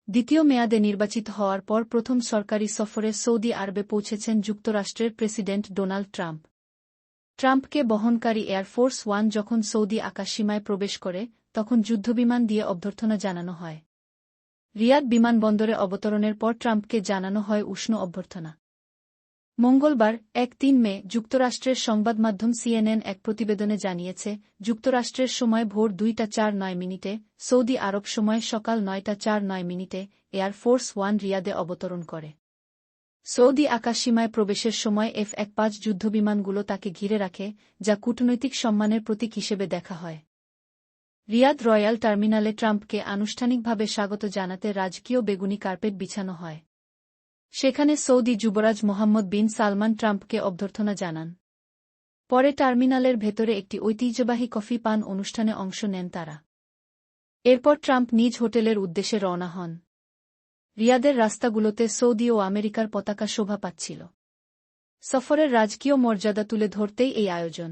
দ্বিতীয় মেয়াদে নির্বাচিত হওয়ার পর প্রথম সরকারি সফরে সৌদি আরবে পৌঁছেছেন যুক্তরাষ্ট্রের প্রেসিডেন্ট ডোনাল্ড ট্রাম্প। ট্রাম্পকে বহনকারী এয়ারফোর্স ওয়ান যখন সৌদি আকাশসীমায় প্রবেশ করে, তখন যুদ্ধবিমান দিয়ে অভ্যর্থনা জানানো হয়। রিয়াদ বিমানবন্দরে অবতরণের পর ট্রাম্পকে জানানো হয় উষ্ণ অভ্যর্থনা। মঙ্গলবার ১-৩ মে যুক্তরাষ্ট্রের সংবাদমাধ্যম সিএনএন এক প্রতিবেদনে জানিয়েছে, যুক্তরাষ্ট্রের সময় ভোর ২টা ৪-৯ সৌদি আরব সময় সকাল ৯টা ৪-৯ এয়ারফোর্স ওয়ান রিয়াদে অবতরণ করে। সৌদি আকাশসীমায় প্রবেশের সময় F-১৫ যুদ্ধবিমানগুলো তাকে ঘিরে রাখে, যা কূটনৈতিক সম্মানের প্রতীক হিসেবে দেখা হয়। রিয়াদ রয়্যাল টার্মিনালে ট্রাম্পকে আনুষ্ঠানিকভাবে স্বাগত জানাতে রাজকীয় বেগুনি কার্পেট বিছানো হয়। সেখানে সৌদি যুবরাজ মোহাম্মদ বিন সালমান ট্রাম্পকে অভ্যর্থনা জানান। পরে টার্মিনালের ভেতরে একটি ঐতিহ্যবাহী কফি পান অনুষ্ঠানে অংশ নেন তারা। এরপর ট্রাম্প নিজ হোটেলের উদ্দেশ্যে রওনা হন। রিয়াদের রাস্তাগুলোতে সৌদি ও আমেরিকার পতাকা শোভা পাচ্ছিল। সফরের রাজকীয় মর্যাদা তুলে ধরতেই এই আয়োজন।